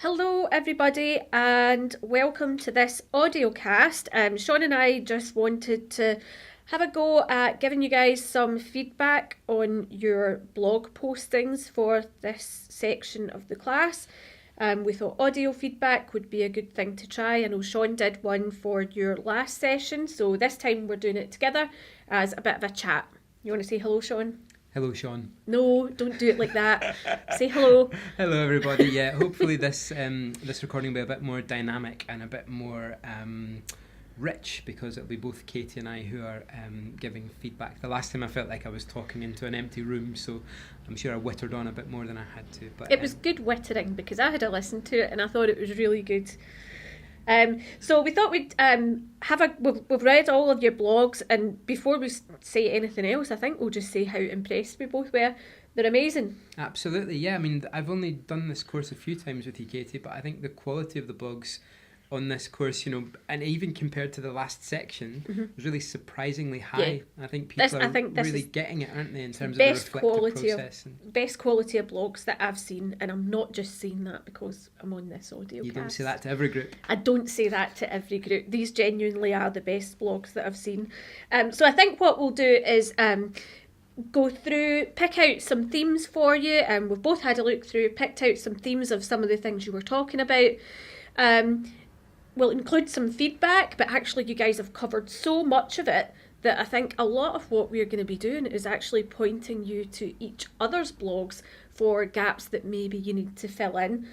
Hello, everybody, and welcome to this audio cast. Sean and I just wanted to have a go at giving you guys some feedback on your blog postings for this section of the class. We thought audio feedback would be a good thing to try. I know Sean did one for your last session, so this time we're doing it together as a bit of a chat. You want to say hello, Sean? Hello, Sean. No, don't do it like that. Say hello. Hello, everybody. Yeah, hopefully this recording will be a bit more dynamic and a bit more rich, because it'll be both Katie and I who are giving feedback. The last time I felt like I was talking into an empty room, so I'm sure I whittered on a bit more than I had to. But it was good whittering because I had a listen to it and I thought it was really good. So we thought we'd we've read all of your blogs, and before we say anything else, I think we'll just say how impressed we both were. They're amazing. Absolutely, yeah. I mean, I've only done this course a few times with you, Katie, but I think the quality of the blogs on this course, and even compared to the last section, was really surprisingly high. Yeah. I think people are really getting it, aren't they, in terms of the reflective process. Best quality of blogs that I've seen, and I'm not just saying that because I'm on this audio You cast. don't say that to every group. I don't say that to every group. These genuinely are the best blogs that I've seen. So I think what we'll do is go through, pick out some themes for you, and we've both had a look through, picked out some themes of some of the things you were talking about. We'll include some feedback, but actually you guys have covered so much of it that I think a lot of what we're going to be doing is actually pointing you to each other's blogs for gaps that maybe you need to fill in.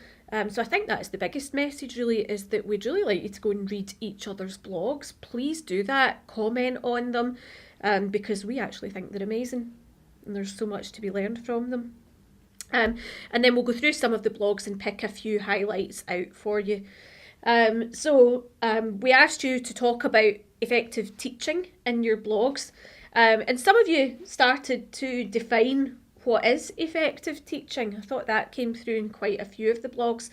So I think that's the biggest message really, is that we'd really like you to go and read each other's blogs. Please do that, comment on them, because we actually think they're amazing and there's so much to be learned from them. And then we'll go through some of the blogs and pick a few highlights out for you. We asked you to talk about effective teaching in your blogs, and some of you started to define what is effective teaching. I thought that came through in quite a few of the blogs.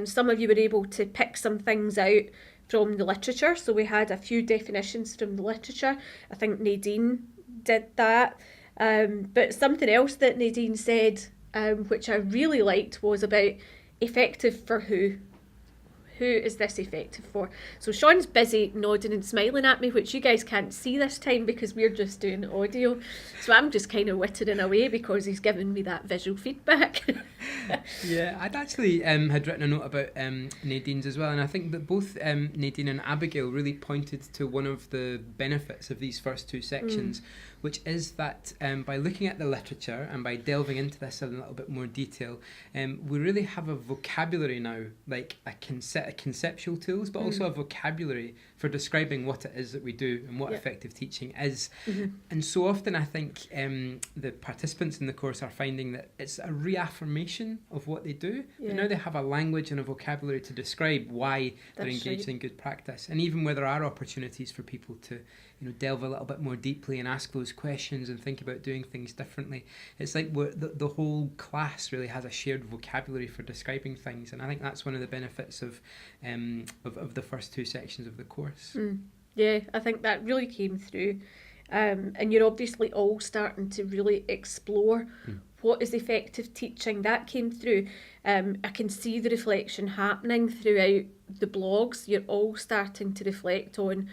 Some of you were able to pick some things out from the literature, so we had a few definitions from the literature. I think Nadine did that, but something else that Nadine said, which I really liked, was about effective for who. Who is this effective for? So Sean's busy nodding and smiling at me, which you guys can't see this time because we're just doing audio. So I'm just kind of whittering away because he's giving me that visual feedback. Yeah, I'd actually had written a note about Nadine's as well, and I think that both Nadine and Abigail really pointed to one of the benefits of these first two sections, which is that by looking at the literature and by delving into this in a little bit more detail, we really have a vocabulary now, like a set of conceptual tools, but also a vocabulary for describing what it is that we do and what effective teaching is. And so often I think the participants in the course are finding that it's a reaffirmation of what they do, but now they have a language and a vocabulary to describe why they're engaged in good practice. And even where there are opportunities for people to delve a little bit more deeply and ask those questions and think about doing things differently, it's like the whole class really has a shared vocabulary for describing things, and I think that's one of the benefits of the first two sections of the course. Yeah, I think that really came through, and you're obviously all starting to really explore what is effective teaching. That came through. I can see the reflection happening throughout the blogs. You're all starting to reflect on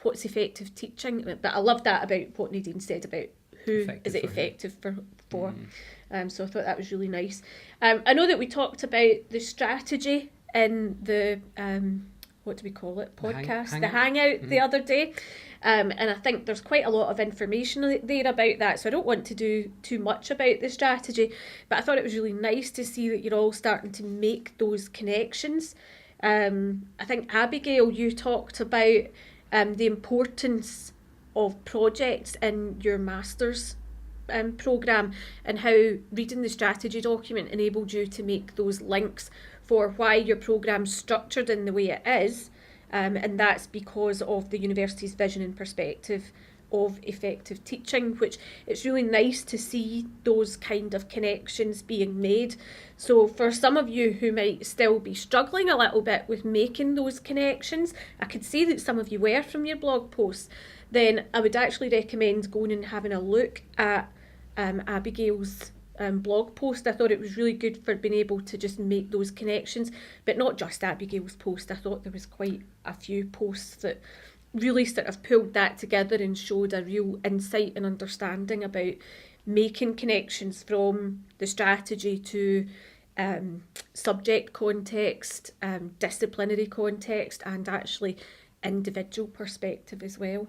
what's effective teaching, but I love that about what Nadine said about who is it effective for. So I thought that was really nice. I know that we talked about the strategy in the what do we call it, podcast, the hangout the other day, and I think there's quite a lot of information there about that, so I don't want to do too much about the strategy, but I thought it was really nice to see that you're all starting to make those connections. I think Abigail, you talked about the importance of projects in your master's programme, and how reading the strategy document enabled you to make those links for why your programme's structured in the way it is, and that's because of the university's vision and perspective of effective teaching, which it's really nice to see those kind of connections being made. So for some of you who might still be struggling a little bit with making those connections, I could see that some of you were from your blog posts, then I would actually recommend going and having a look at Abigail's blog post. I thought it was really good for being able to just make those connections, but not just Abigail's post. I thought there was quite a few posts that really sort of pulled that together and showed a real insight and understanding about making connections from the strategy to subject context, disciplinary context, and actually individual perspective as well.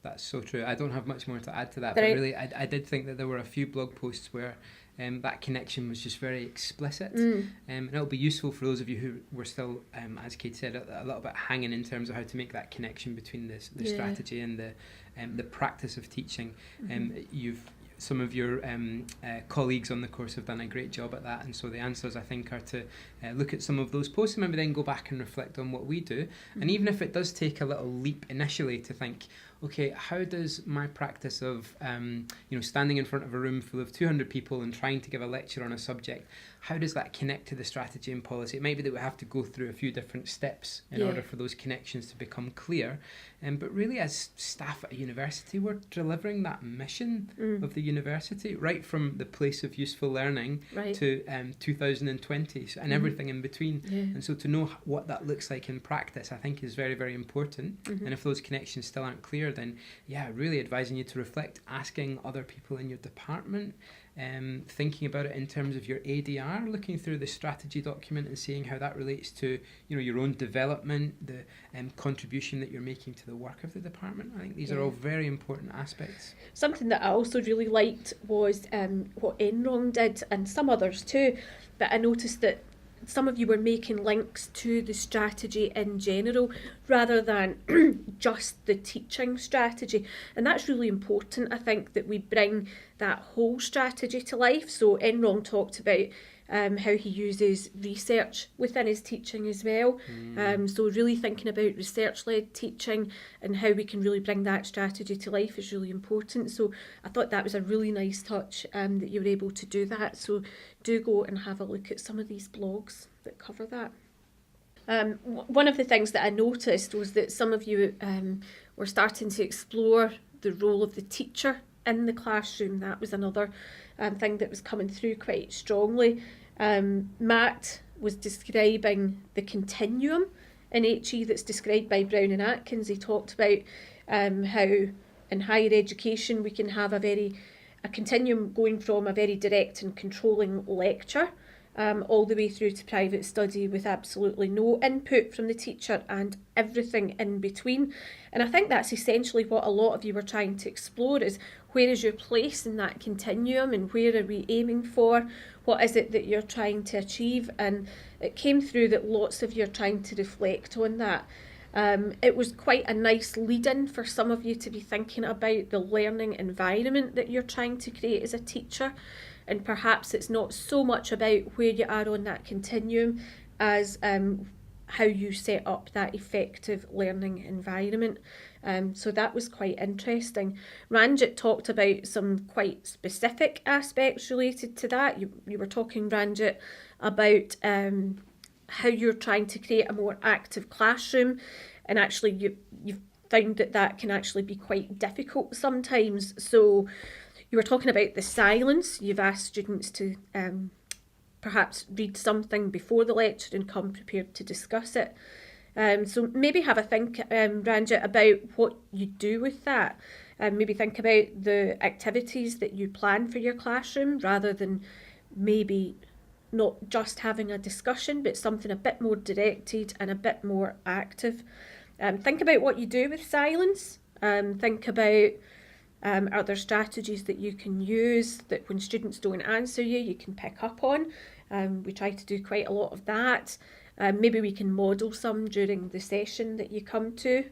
That's so true. I don't have much more to add to that, But but really I did think that there were a few blog posts where that connection was just very explicit, and it'll be useful for those of you who were still, as Kate said, a little bit hanging in terms of how to make that connection between the strategy and the practice of teaching. Some of your colleagues on the course have done a great job at that, and so the answers, I think, are to look at some of those posts and maybe then go back and reflect on what we do. And even if it does take a little leap initially to think, okay, how does my practice of standing in front of a room full of 200 people and trying to give a lecture on a subject, how does that connect to the strategy and policy? It might be that we have to go through a few different steps in order for those connections to become clear. But really, as staff at a university, we're delivering that mission of the university, right from the place of useful learning to 2020 and everything in between. And so to know what that looks like in practice, I think, is very, very important. And if those connections still aren't clear, then really advising you to reflect, asking other people in your department, thinking about it in terms of your ADR, looking through the strategy document and seeing how that relates to your own development, the contribution that you're making to the work of the department. I think these are all very important aspects. Something that I also really liked was what Enron did, and some others too, but I noticed that some of you were making links to the strategy in general rather than just the teaching strategy. And that's really important, I think, that we bring that whole strategy to life. So Enron talked about how he uses research within his teaching as well. So really thinking about research-led teaching and how we can really bring that strategy to life is really important. So I thought that was a really nice touch that you were able to do that. So do go and have a look at some of these blogs that cover that. One of the things that I noticed was that some of you were starting to explore the role of the teacher in the classroom. That was another thing that was coming through quite strongly. Matt was describing the continuum in HE that's described by Brown and Atkins. He talked about how in higher education we can have a continuum going from a very direct and controlling lecture all the way through to private study with absolutely no input from the teacher and everything in between. And I think that's essentially what a lot of you were trying to explore, is where is your place in that continuum and where are we aiming for? What is it that you're trying to achieve? And it came through that lots of you are trying to reflect on that. It was quite a nice lead-in for some of you to be thinking about the learning environment that you're trying to create as a teacher. And perhaps it's not so much about where you are on that continuum as how you set up that effective learning environment. So that was quite interesting. Ranjit talked about some quite specific aspects related to that. You were talking, Ranjit, about how you're trying to create a more active classroom, and actually you've found that can actually be quite difficult sometimes. So you were talking about the silence. You've asked students to perhaps read something before the lecture and come prepared to discuss it. So maybe have a think, Ranjit, about what you do with that. Maybe think about the activities that you plan for your classroom rather than maybe not just having a discussion, but something a bit more directed and a bit more active. Think about what you do with silence. Think about are there strategies that you can use that when students don't answer you can pick up on. We try to do quite a lot of that. Maybe we can model some during the session that you come to.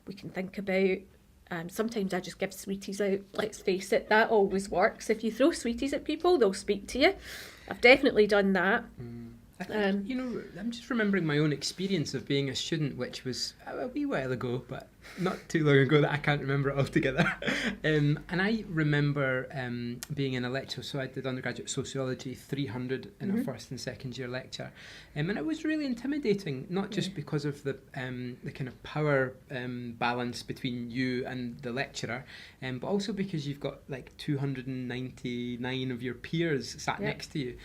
We can think about, sometimes I just give sweeties out, let's face it, that always works. If you throw sweeties at people, they'll speak to you. I've definitely done that. I think, I'm just remembering my own experience of being a student, which was a wee while ago, but not too long ago that I can't remember it altogether. And I remember being in a lecture, so I did undergraduate sociology 300 in a first and second year lecture. And it was really intimidating, not just because of the kind of power balance between you and the lecturer, but also because you've got like 299 of your peers sat next to you.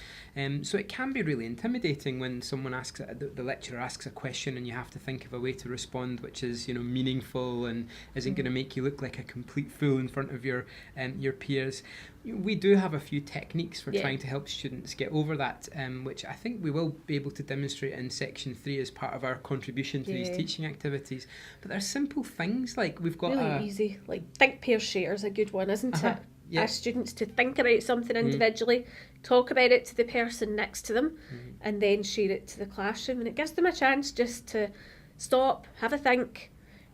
So it can be really intimidating when someone asks, the lecturer asks a question and you have to think of a way to respond which is, meaningful and isn't going to make you look like a complete fool in front of your peers. We do have a few techniques for trying to help students get over that, which I think we will be able to demonstrate in section 3 as part of our contribution to these teaching activities. But they're simple things, like we've got really easy, like think, pair, share is a good one, isn't it? Yeah. Ask students to think about something individually, talk about it to the person next to them, and then share it to the classroom. And it gives them a chance just to stop, have a think,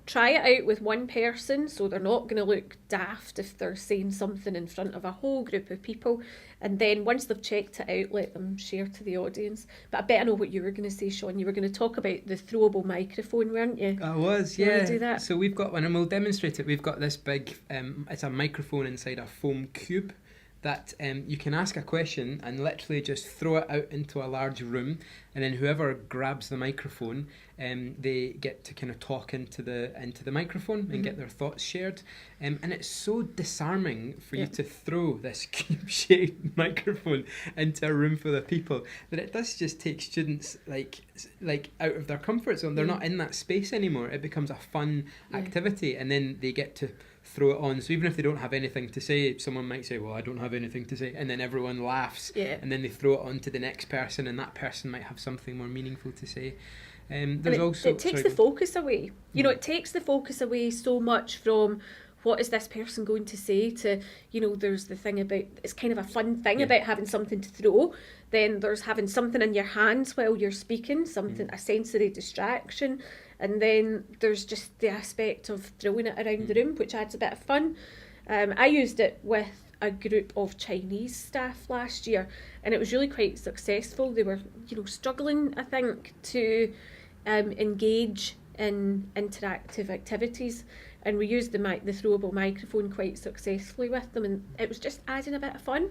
try it out with one person, so they're not going to look daft if they're saying something in front of a whole group of people. And then once they've checked it out, let them share to the audience. But I bet I know what you were going to say, Sean. You were going to talk about the throwable microphone, weren't you? I was, You yeah. want to do that? So we've got one, and we'll demonstrate it. We've got this big, it's a microphone inside a foam cube that you can ask a question and literally just throw it out into a large room, and then whoever grabs the microphone, they get to kind of talk into the microphone and get their thoughts shared. And it's so disarming for you to throw this cube-shaped microphone into a room full of people that it does just take students like out of their comfort zone. They're not in that space anymore. It becomes a fun activity, and then they get to throw it on. So even if they don't have anything to say, someone might say, well, I don't have anything to say, and then everyone laughs, and then they throw it on to the next person, and that person might have something more meaningful to say. It takes the focus away. It takes the focus away so much from what is this person going to say to, there's the thing about, it's kind of a fun thing about having something to throw. Then there's having something in your hands while you're speaking, something, a sensory distraction. And then there's just the aspect of throwing it around the room, which adds a bit of fun. I used it with a group of Chinese staff last year, and it was really quite successful. They were, struggling, I think, to engage in interactive activities, and we used the throwable microphone quite successfully with them, and it was just adding a bit of fun.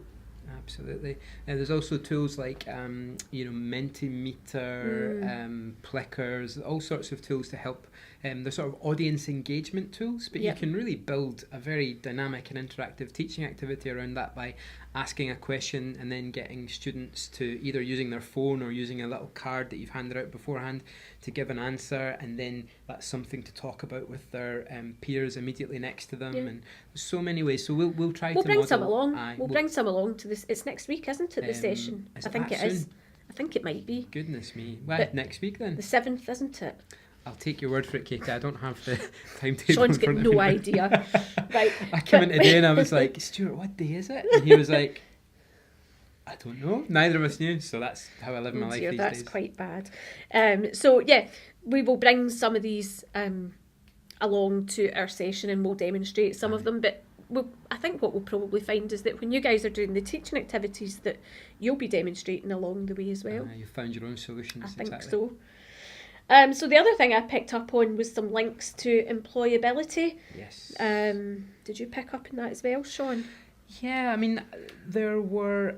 Absolutely. There's also tools like Mentimeter, Plickers, all sorts of tools to help. They're sort of audience engagement tools, but you can really build a very dynamic and interactive teaching activity around that by asking a question and then getting students to either using their phone or using a little card that you've handed out beforehand to give an answer, and then that's something to talk about with their peers immediately next to them. And there's so many ways. So we'll try to bring some along. We'll bring some along to this. It's next week, isn't it? The session. I think it is. I think it might be. Goodness me. Well, next week then. The 7th, isn't it? I'll take your word for it, Katie. I don't have the timetable. Sean's got no idea. Right. I came in today and I was like, Stuart, what day is it? And he was like, I don't know. Neither of us knew. So that's how I live my life these days. That's quite bad. We will bring some of these along to our session, and we'll demonstrate some of them. But I think what we'll probably find is that when you guys are doing the teaching activities, that you'll be demonstrating along the way as well. You've found your own solutions. I think so. So the other thing I picked up on was some links to employability. Yes. Did you pick up on that as well, Sean? Yeah, I mean, there were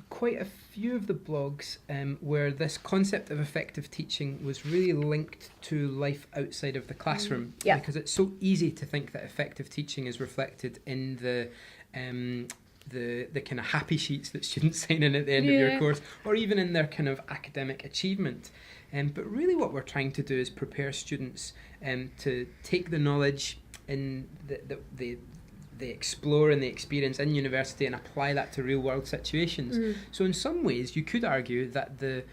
quite a few of the blogs where this concept of effective teaching was really linked to life outside of the classroom. Because it's so easy to think that effective teaching is reflected in the kind of happy sheets that students sign in at the end of your course, or even in their kind of academic achievement. But really what we're trying to do is prepare students to take the knowledge in they explore and they experience in university and apply that to real world situations. So in some ways you could argue that the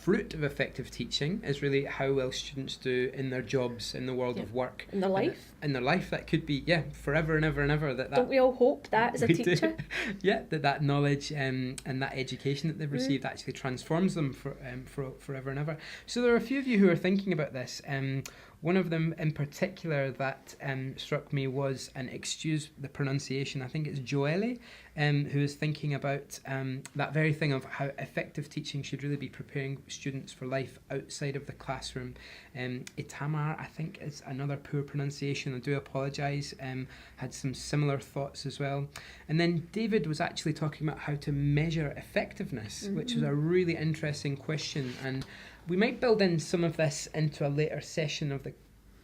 fruit of effective teaching is really how well students do in their jobs, in the world of work. In their life. In their life, that could be, forever and ever and ever. Don't we all hope that as a teacher? that knowledge and that education that they've received actually transforms them for forever and ever. So there are a few of you who are thinking about this. One of them in particular that struck me was, and excuse the pronunciation, I think it's Joelle, who is thinking about that very thing of how effective teaching should really be preparing students for life outside of the classroom. Itamar, I think is another poor pronunciation, I do apologise, had some similar thoughts as well. And then David was actually talking about how to measure effectiveness, which was a really interesting question, and we might build in some of this into a later session of the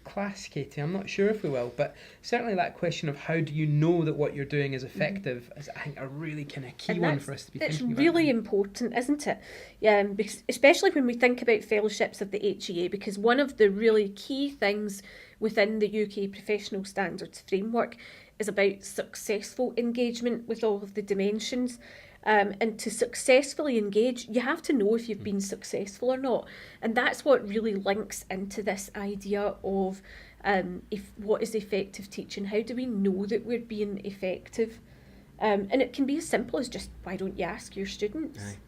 class, Katie. I'm not sure if we will, but certainly that question of how do you know that what you're doing is effective is, I think, a really kind of key one for us to be thinking about. It's really important, isn't it? Yeah, especially when we think about fellowships of the HEA, because one of the really key things within the UK Professional Standards Framework is about successful engagement with all of the dimensions. And to successfully engage, you have to know if you've been successful or not. And that's what really links into this idea of what is effective teaching? How do we know that we're being effective? And it can be as simple as just, why don't you ask your students? Aye.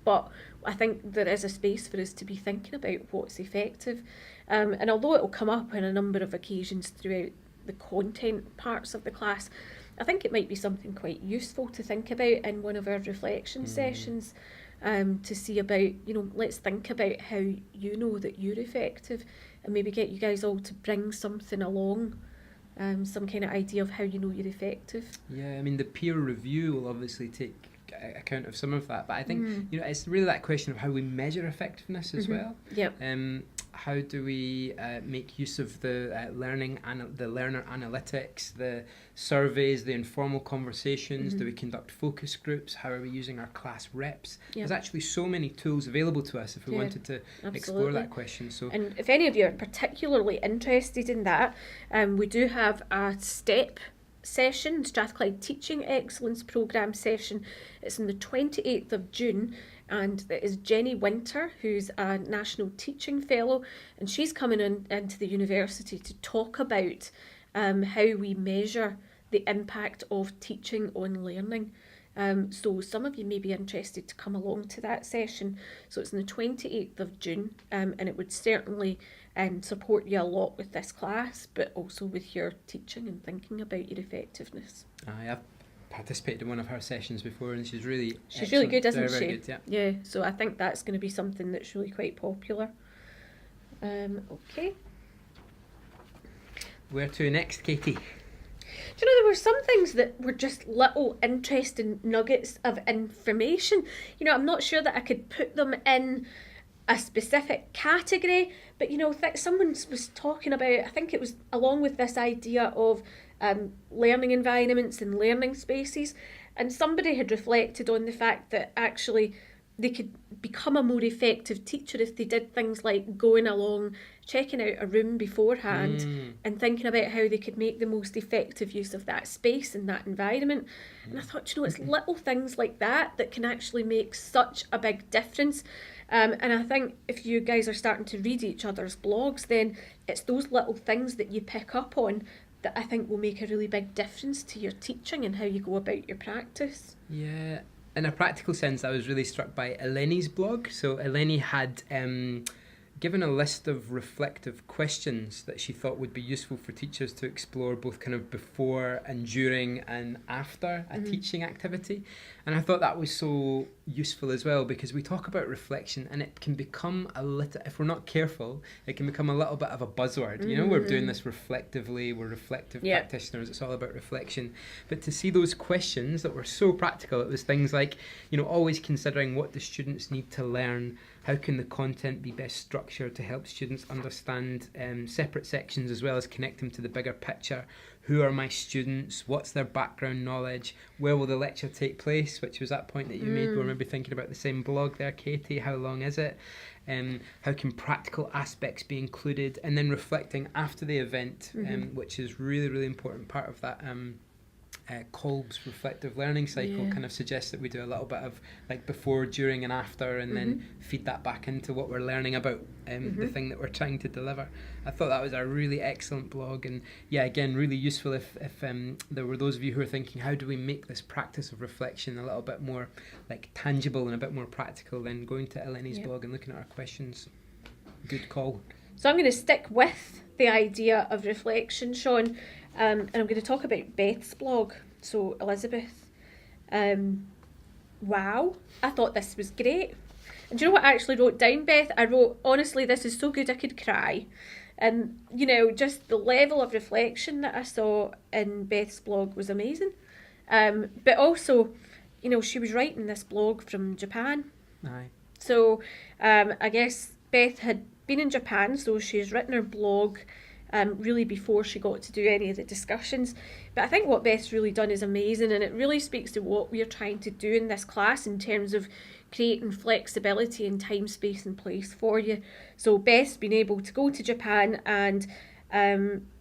But I think there is a space for us to be thinking about what's effective. And although it will come up on a number of occasions throughout the content parts of the class, I think it might be something quite useful to think about in one of our reflection sessions, to see about, let's think about how you know that you're effective, and maybe get you guys all to bring something along, some kind of idea of how you know you're effective. Yeah, I mean, the peer review will obviously take account of some of that, but I think it's really that question of how we measure effectiveness as well. Yep. How do we make use of the the learner analytics, the surveys, the informal conversations? Do we conduct focus groups? How are we using our class reps? Yep. There's actually so many tools available to us if we wanted to explore that question. So, and if any of you are particularly interested in that, we do have a STEP session, Strathclyde Teaching Excellence Programme session. It's on the 28th of June, and it is Jenny Winter, who's a National Teaching Fellow, and she's coming into the university to talk about how we measure the impact of teaching on learning. So some of you may be interested to come along to that session. So it's on the 28th of June, and it would certainly support you a lot with this class, but also with your teaching and thinking about your effectiveness. I've participated in one of her sessions before, and she's really really good, isn't very, she? Very good, yeah. So I think that's going to be something that's really quite popular. Okay. Where to next, Katie? Do you know, there were some things that were just little interesting nuggets of information. I'm not sure that I could put them in a specific category, but someone was talking about, I think it was along with this idea of learning environments and learning spaces, and somebody had reflected on the fact that actually they could become a more effective teacher if they did things like going along, checking out a room beforehand and thinking about how they could make the most effective use of that space and that environment. And I thought, it's little things like that can actually make such a big difference. And I think if you guys are starting to read each other's blogs, then it's those little things that you pick up on that I think will make a really big difference to your teaching and how you go about your practice. Yeah. In a practical sense, I was really struck by Eleni's blog. So Eleni had given a list of reflective questions that she thought would be useful for teachers to explore both kind of before and during and after a teaching activity. And I thought that was so useful as well, because we talk about reflection and it can become a little, if we're not careful, it can become a little bit of a buzzword. We're doing this reflectively, we're reflective practitioners, it's all about reflection. But to see those questions that were so practical, it was things like, always considering what the students need to learn, how can the content be best structured to help students understand separate sections as well as connect them to the bigger picture? Who are my students? What's their background knowledge? Where will the lecture take place? Which was that point that you made. We're maybe thinking about the same blog there, Katie. How long is it? How can practical aspects be included? And then reflecting after the event, which is really, really important part of that Kolb's reflective learning cycle kind of suggests that we do a little bit of like before, during and after, and then feed that back into what we're learning about the thing that we're trying to deliver. I thought that was a really excellent blog, and again, really useful if there were those of you who are thinking, how do we make this practice of reflection a little bit more like tangible and a bit more practical, then going to Eleni's blog and looking at our questions. Good call. So I'm going to stick with the idea of reflection, Sean, and I'm going to talk about Beth's blog. So Elizabeth, wow, I thought this was great. And do you know what I actually wrote down, Beth? I wrote, honestly, this is so good I could cry. And, just the level of reflection that I saw in Beth's blog was amazing. But also, she was writing this blog from Japan. Aye. So I guess Beth had been in Japan, so she's written her blog really before she got to do any of the discussions. But I think what Beth's really done is amazing, and it really speaks to what we're trying to do in this class in terms of creating flexibility in time, space and place for you. So Beth's been able to go to Japan and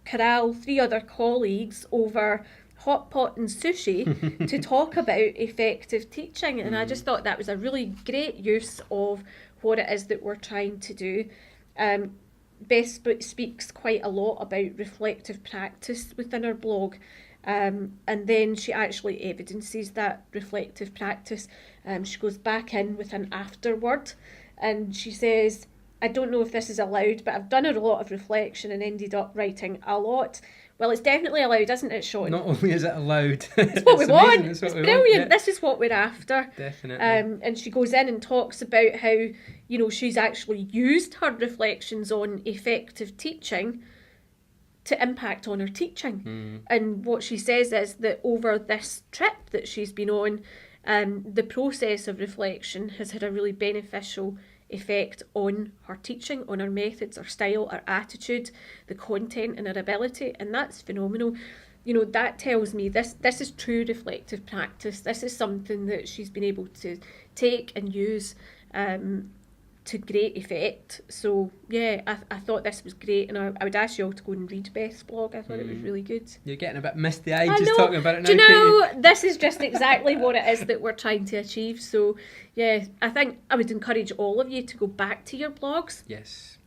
corral 3 other colleagues over hot pot and sushi to talk about effective teaching, and I just thought that was a really great use of what it is that we're trying to do. Beth speaks quite a lot about reflective practice within her blog, and then she actually evidences that reflective practice. She goes back in with an afterword, and she says, I don't know if this is allowed, but I've done a lot of reflection and ended up writing a lot. Well, it's definitely allowed, isn't it, Sean? Not only is it allowed, it's what we want. It's brilliant. Yeah. This is what we're after. Definitely. And she goes in and talks about how, she's actually used her reflections on effective teaching to impact on her teaching. And what she says is that over this trip that she's been on, the process of reflection has had a really beneficial effect on her teaching, on her methods, her style, her attitude, the content and her ability, and that's phenomenal. That tells me this is true reflective practice. This is something that she's been able to take and use to great effect. So yeah, I thought this was great, and I would ask you all to go and read Beth's blog. I thought it was really good. You're getting a bit misty-eyed just talking about it now. Do you know, this is just exactly what it is that we're trying to achieve. So yeah, I think I would encourage all of you to go back to your blogs. Yes.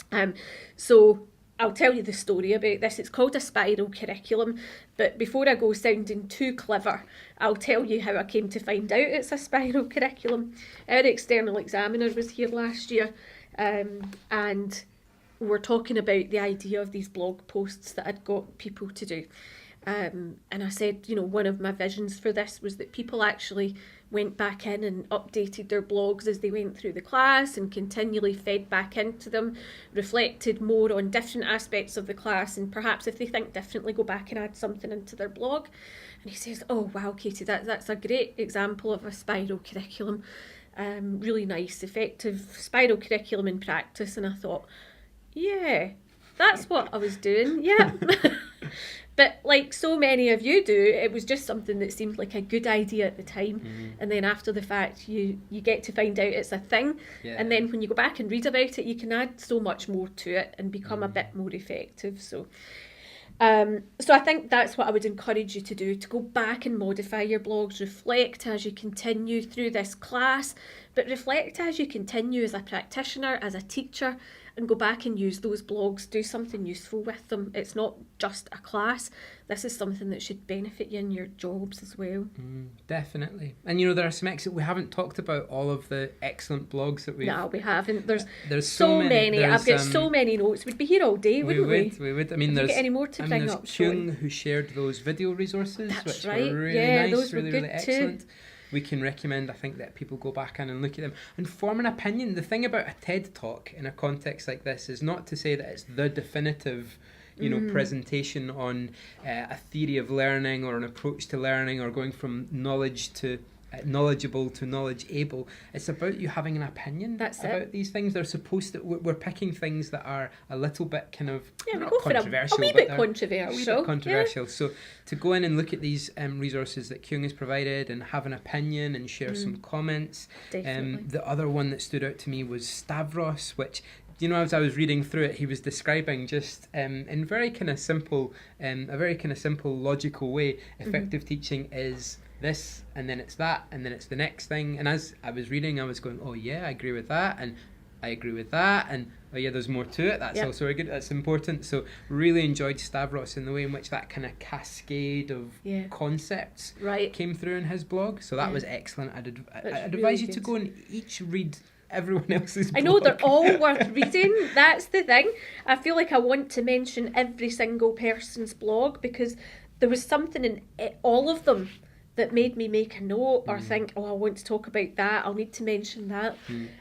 So I'll tell you the story about this. It's called a spiral curriculum, but before I go sounding too clever, I'll tell you how I came to find out it's a spiral curriculum. Our external examiner was here last year, and we're talking about the idea of these blog posts that I'd got people to do. And I said, one of my visions for this was that people actually went back in and updated their blogs as they went through the class and continually fed back into them, reflected more on different aspects of the class, and perhaps if they think differently, go back and add something into their blog. And he says, oh wow, Katie, that's a great example of a spiral curriculum. Really nice, effective spiral curriculum in practice. And I thought, yeah, that's what I was doing, yeah. But like so many of you do, it was just something that seemed like a good idea at the time. And then after the fact, you get to find out it's a thing. Yeah. And then when you go back and read about it, you can add so much more to it and become a bit more effective. So I think that's what I would encourage you to do, to go back and modify your blogs, reflect as you continue through this class, but reflect as you continue as a practitioner, as a teacher, and go back and use those blogs, do something useful with them. It's not just a class. This is something that should benefit you in your jobs as well. Definitely. And there are some we haven't talked about all of the excellent blogs that we've... No, we haven't. There's so many. I've got so many notes. We'd be here all day, wouldn't we? We would. I mean, there's... Get any more to bring up, Kyung, who shared those video resources, That's which right. were really nice, those were really, good really excellent. Too. We can recommend, I think, that people go back in and look at them and form an opinion. The thing about a TED Talk in a context like this is not to say that it's the definitive, presentation on a theory of learning or an approach to learning or going from knowledge to knowledgeable to knowledge able. It's about you having an opinion about these things. They're supposed to, we're picking things that are a little bit kind of not controversial, a wee bit controversial. So to go in and look at these resources that Kyung has provided and have an opinion and share some comments. The other one that stood out to me was Stavros, which, as I was reading through it, he was describing just in very kind of simple, a very kind of simple, logical way, effective teaching is this, and then it's that, and then it's the next thing. And as I was reading, I was going, oh yeah, I agree with that, and I agree with that, and oh yeah, there's more to it. That's also good. That's important. So really enjoyed Stavros in the way in which that kind of cascade of concepts came through in his blog. So that was excellent. I'd advise you to go and each read everyone else's I know blog. they're all worth reading. That's the thing. I feel like I want to mention every single person's blog because there was something in all of them that made me make a note or think, oh, I want to talk about that. I'll need to mention that.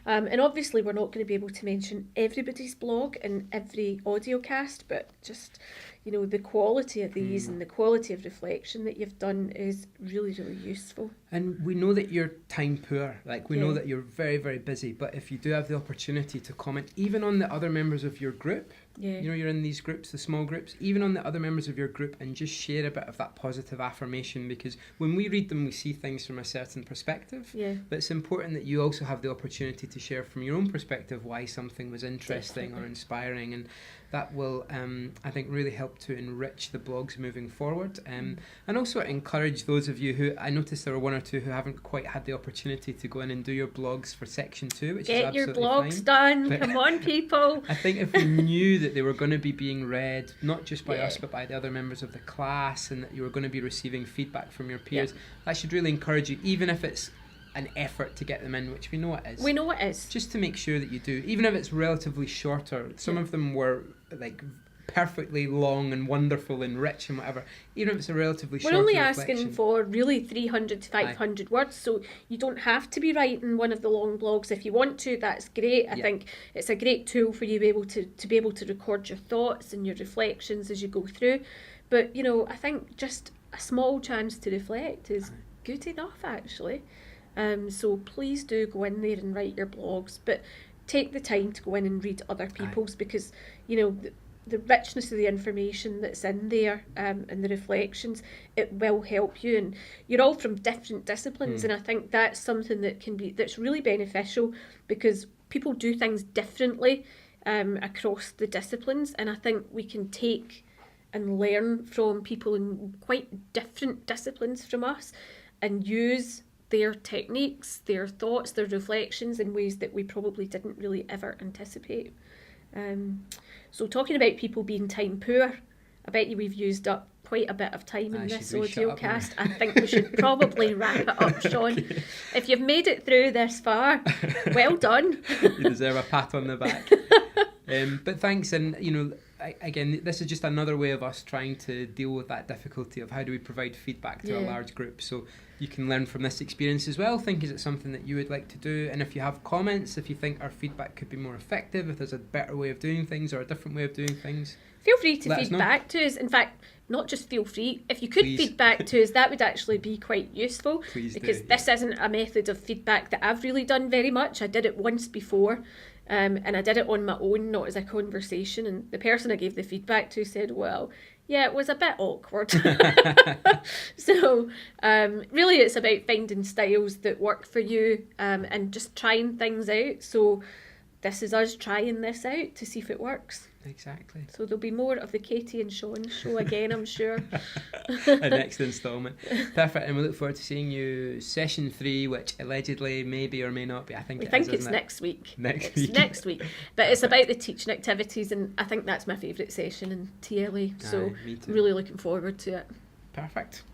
And obviously we're not going to be able to mention everybody's blog in every audio cast, but just, you know, the quality of these and the quality of reflection that you've done is really, really useful. And we know that you're time poor, like we know that you're very, very busy, but if you do have the opportunity to comment even on the other members of your group, you know, you're in these groups, the small groups, even on the other members of your group, and just share a bit of that positive affirmation, because when we read them we see things from a certain perspective, but it's important that you also have the opportunity to share from your own perspective why something was interesting or inspiring, and that will I think really help to enrich the blogs moving forward, and also encourage those of you who, I noticed there were one or two who haven't quite had the opportunity to go in and do your blogs for section 2, which is absolutely Get your blogs fine. done. But Come on, people. I think if we knew that they were going to be being read, not just by us, but by the other members of the class, and that you were going to be receiving feedback from your peers, that should really encourage you, even if it's an effort to get them in, which we know it is. We know it is. Just to make sure that you do, even if it's relatively shorter. Some of them were like perfectly long and wonderful and rich and whatever, even if it's a relatively short reflection. reflection. We're only asking for really 300 to 500 words, so you don't have to be writing one of the long blogs. If you want to, that's great. I think it's a great tool for you to be able to record your thoughts and your reflections as you go through. But, you know, I think just a small chance to reflect is good enough, actually. So please do go in there and write your blogs, but take the time to go in and read other people's, because, you know, the richness of the information that's in there and the reflections, it will help you. And you're all from different disciplines, and I think that's something that's really beneficial, because people do things differently across the disciplines, and I think we can take and learn from people in quite different disciplines from us and use their techniques, their thoughts, their reflections in ways that we probably didn't really ever anticipate. So talking about people being time poor, I bet you we've used up quite a bit of time in this audio cast. I think we should probably wrap it up, Sean. Okay. If you've made it through this far, well done. You deserve a pat on the back. But thanks, and you know, again, this is just another way of us trying to deal with that difficulty of how do we provide feedback to a large group. So you can learn from this experience as well. Think, is it something that you would like to do? And if you have comments, if you think our feedback could be more effective, if there's a better way of doing things or a different way of doing things, feel free to feedback to us. In fact, not just feel free, if you could feedback to us, that would actually be quite useful. Because this isn't a method of feedback that I've really done very much. I did it once before. And I did it on my own, not as a conversation. And the person I gave the feedback to said, well, yeah, it was a bit awkward. So really it's about finding styles that work for you and just trying things out. So this is us trying this out to see if it works. Exactly. So there'll be more of the Katie and Sean show again, I'm sure. A next instalment. Perfect. And we look forward to seeing you session 3, which allegedly may or may not be. I think it's next week. Next week. But it's about the teaching activities, and I think that's my favourite session in TLA. So really looking forward to it. Perfect.